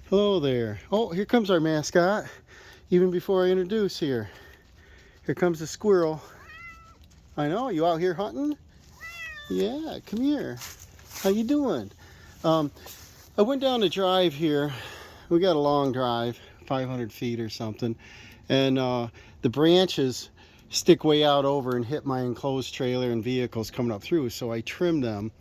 Hello there. Oh, here comes our mascot. Even before I introduce here. Here comes the squirrel. I know, you out here hunting? Yeah, come here. How you doing? I went down the drive here. We got a long drive, 500 feet or something. And the branches stick way out over and hit my enclosed trailer and vehicles coming up through. So I trimmed them,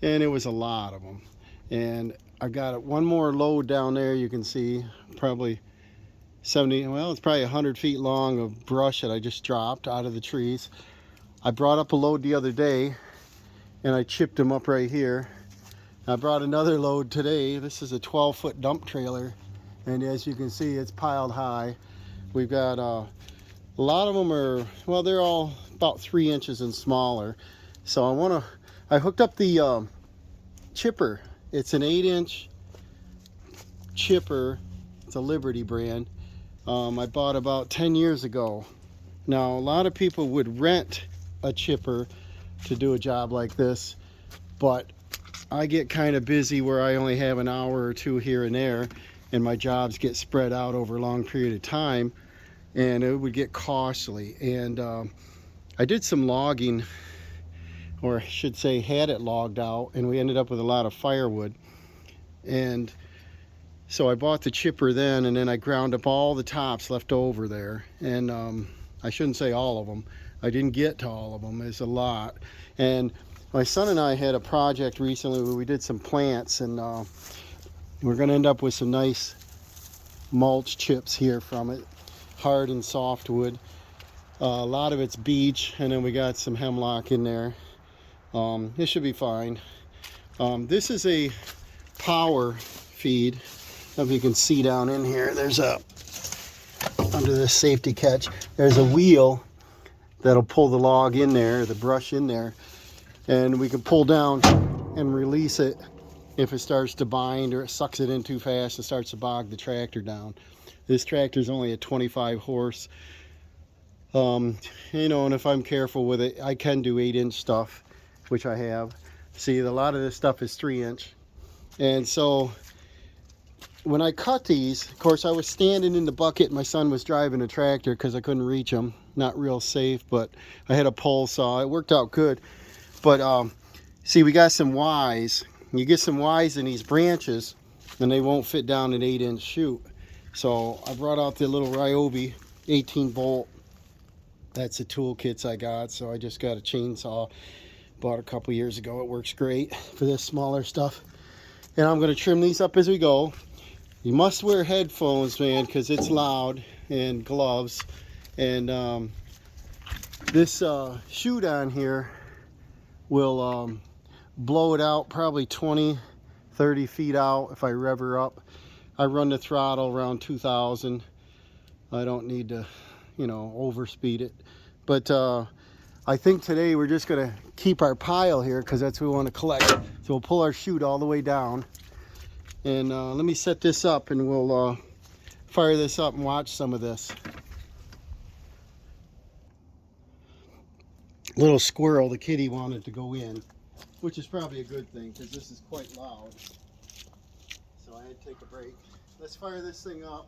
and it was a lot of them. And I've got one more load down there, you can see, probably 70, well, it's probably 100 feet long of brush that I just dropped out of the trees. I brought up a load the other day, and I chipped them up right here. I brought another load today. This is a 12-foot dump trailer, and as you can see, it's piled high. We've got a lot of them are, well, they're all about 3 inches and smaller. So I hooked up the chipper. It's an 8-inch chipper. It's a Liberty brand. I bought about 10 years ago. Now, a lot of people would rent a chipper to do a job like this, but I get kind of busy where I only have an hour or two here and there, and my jobs get spread out over a long period of time, and it would get costly. And I did some logging, or I should say had it logged out, and we ended up with a lot of firewood. And so I bought the chipper then, and then I ground up all the tops left over there. And I shouldn't say all of them. I didn't get to all of them. There's a lot. And my son and I had a project recently where we did some plants, and we're going to end up with some nice mulch chips here from it. Hard and soft wood. A lot of it's beech, and then we got some hemlock in there. This should be fine. This is a power feed. I don't know if you can see down in here, there's under this safety catch, there's a wheel that'll pull the log in there, the brush in there, and we can pull down and release it if it starts to bind or it sucks it in too fast and starts to bog the tractor down. This tractor is only a 25 horse. And if I'm careful with it, I can do 8-inch stuff, which I have. See, a lot of this stuff is 3-inch. And so when I cut these, of course, I was standing in the bucket. My son was driving a tractor because I couldn't reach him. Not real safe, but I had a pole saw. It worked out good. But see, we got some Ys. You get some Ys in these branches, and they won't fit down an 8-inch chute. So I brought out the little Ryobi 18-volt. That's the toolkits I got. So I just got a chainsaw. Bought a couple years ago. It works great for this smaller stuff. And I'm going to trim these up as we go. You must wear headphones, man, because it's loud, and gloves. And this chute on here will blow it out probably 20, 30 feet out if I rev her up. I run the throttle around 2,000. I don't need to, overspeed it. But I think today we're just going to keep our pile here because that's what we want to collect. So we'll pull our chute all the way down. And let me set this up, and we'll fire this up and watch some of this. Little squirrel, the kitty, wanted to go in, which is probably a good thing because this is quite loud. So I had to take a break. Let's fire this thing up.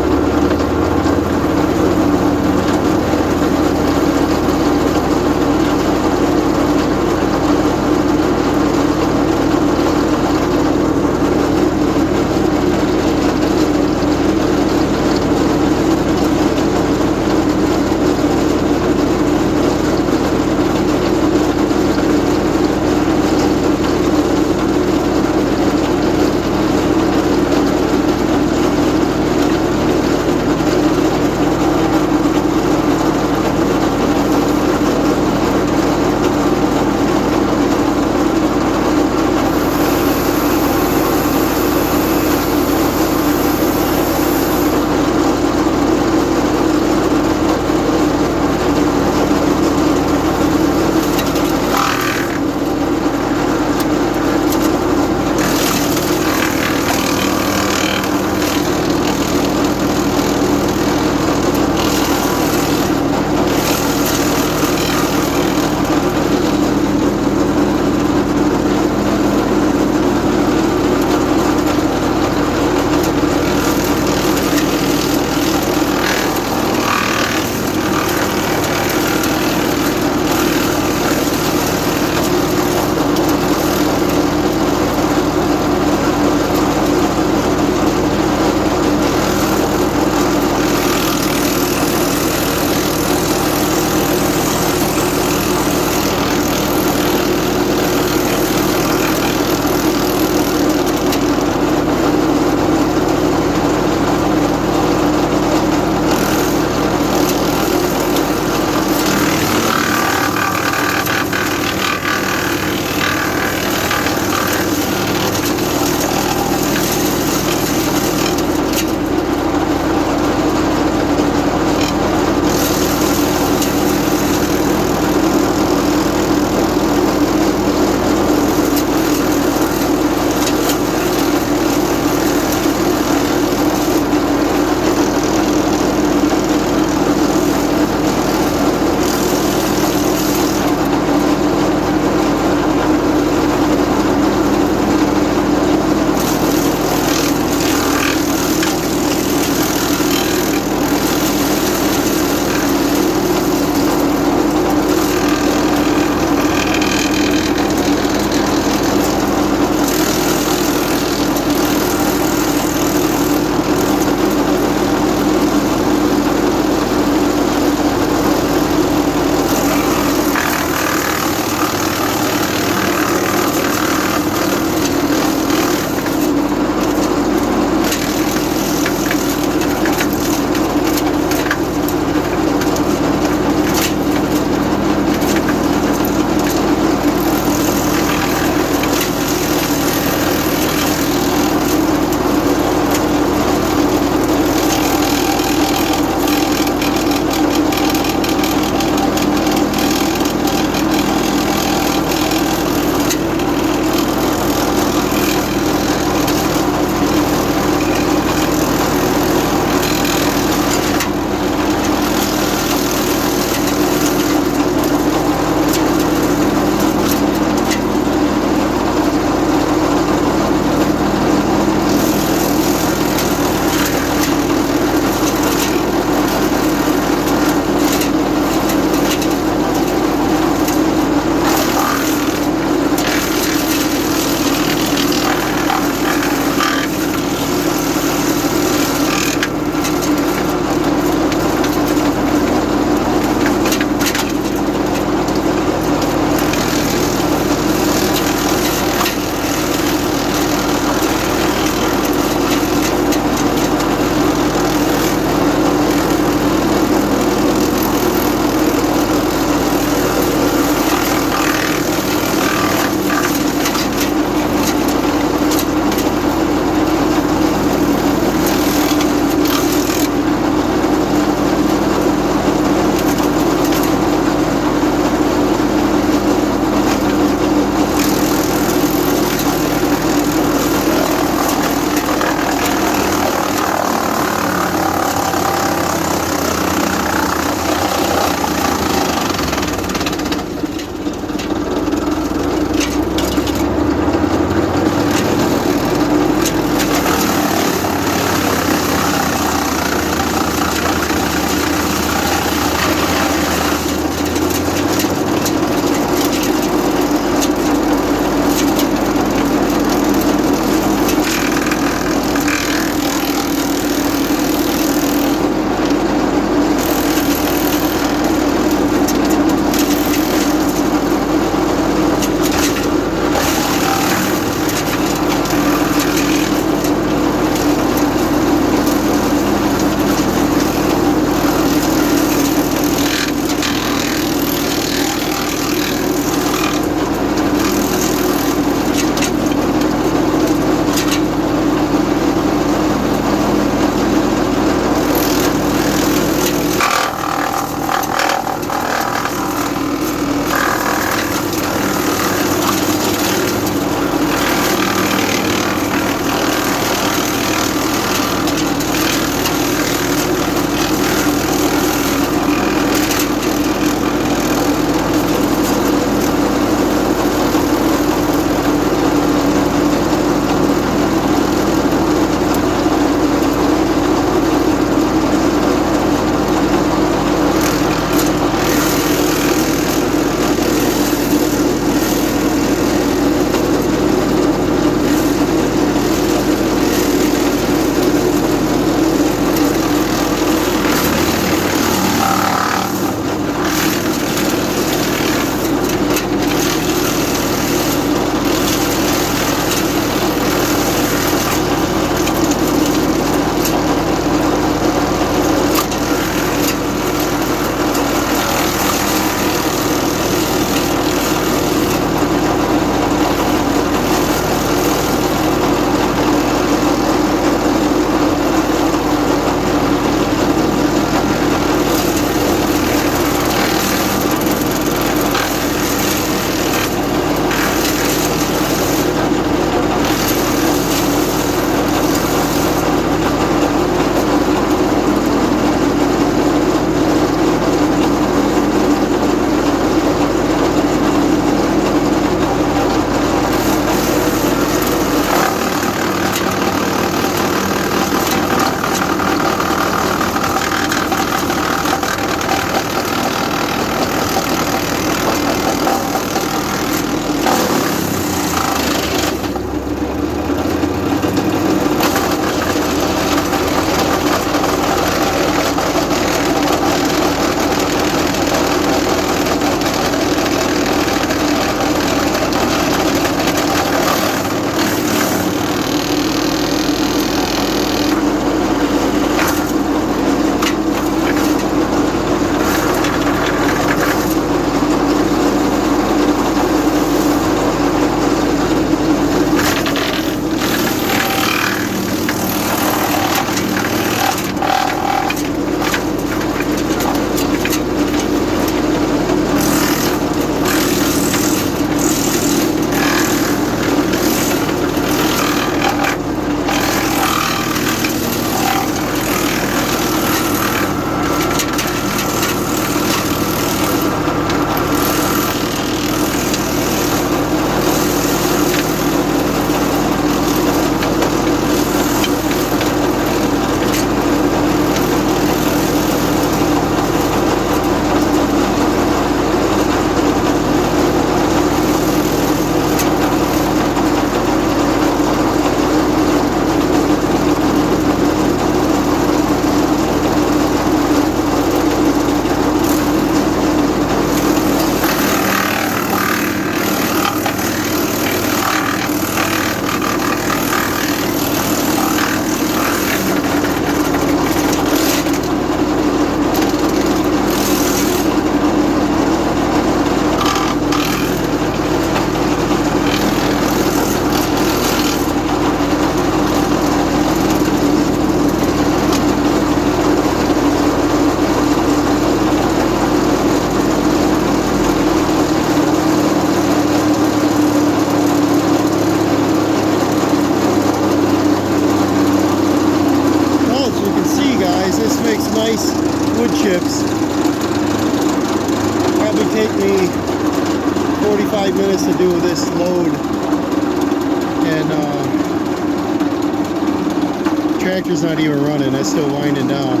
tractor's not even running. That's still winding down.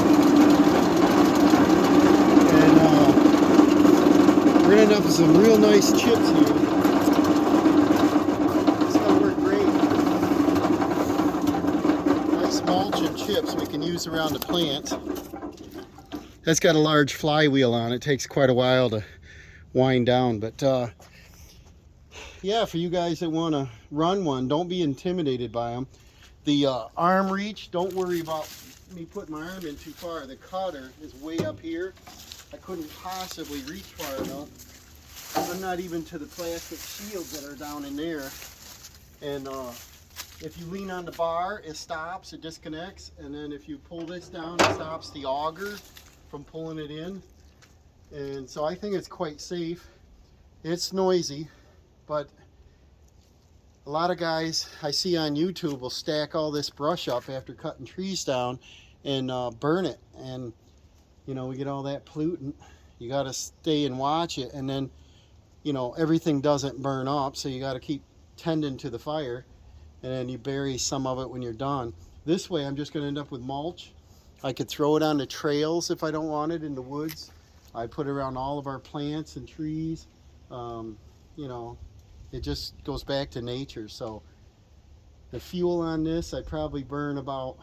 And we're gonna end up with some real nice chips here. It's gonna work great. Nice mulch and chips we can use around the plant. That's got a large flywheel on it. It takes quite a while to wind down, but yeah, for you guys that want to run one, don't be intimidated by them. The arm reach, don't worry about me putting my arm in too far. The cutter is way up here. I couldn't possibly reach far enough. I'm not even to the plastic shields that are down in there. And if you lean on the bar, it stops, it disconnects. And then if you pull this down, it stops the auger from pulling it in. And so I think it's quite safe. It's noisy, but a lot of guys I see on YouTube will stack all this brush up after cutting trees down and burn it. And you know, we get all that pollutant. You got to stay and watch it, and then you know, everything doesn't burn up, so you got to keep tending to the fire, and then you bury some of it when you're done. This way I'm just going to end up with mulch. I could throw it on the trails if I don't want it in the woods. I put it around all of our plants and trees. You know, it just goes back to nature. So the fuel on this, I probably burn about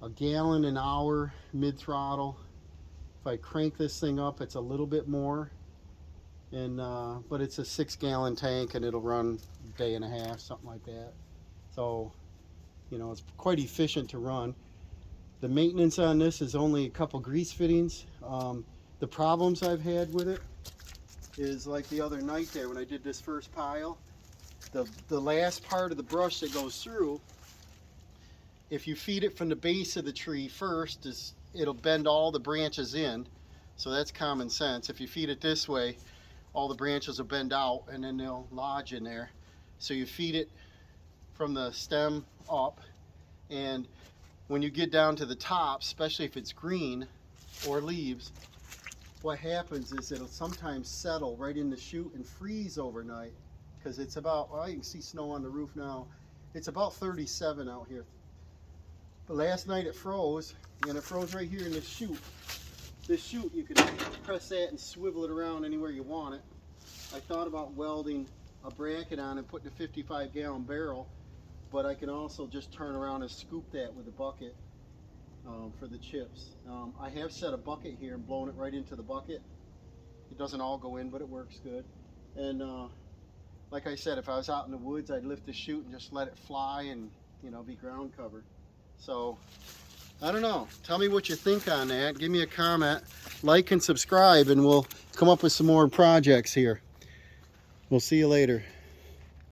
a gallon an hour mid-throttle. If I crank this thing up, it's a little bit more. And but it's a 6-gallon tank, and it'll run a day and a half, something like that. So you know, it's quite efficient to run. The maintenance on this is only a couple grease fittings. The problems I've had with it is like the other night there when I did this first pile, the last part of the brush that goes through, if you feed it from the base of the tree first, it'll bend all the branches in. So that's common sense. If you feed it this way, all the branches will bend out and then they'll lodge in there. So you feed it from the stem up, and when you get down to the top, especially if it's green or leaves, what happens is it'll sometimes settle right in the chute and freeze overnight, because it's about, well, you can see snow on the roof now. It's about 37 out here. But last night it froze, and it froze right here in this chute. This chute, you can press that and swivel it around anywhere you want it. I thought about welding a bracket on and putting a 55-gallon barrel, but I can also just turn around and scoop that with a bucket for the chips. I have set a bucket here and blown it right into the bucket. It doesn't all go in, but it works good. And like I said, if I was out in the woods, I'd lift the chute and just let it fly and, you know, be ground cover. So I don't know. Tell me what you think on that. Give me a comment, like and subscribe, and we'll come up with some more projects here. We'll see you later.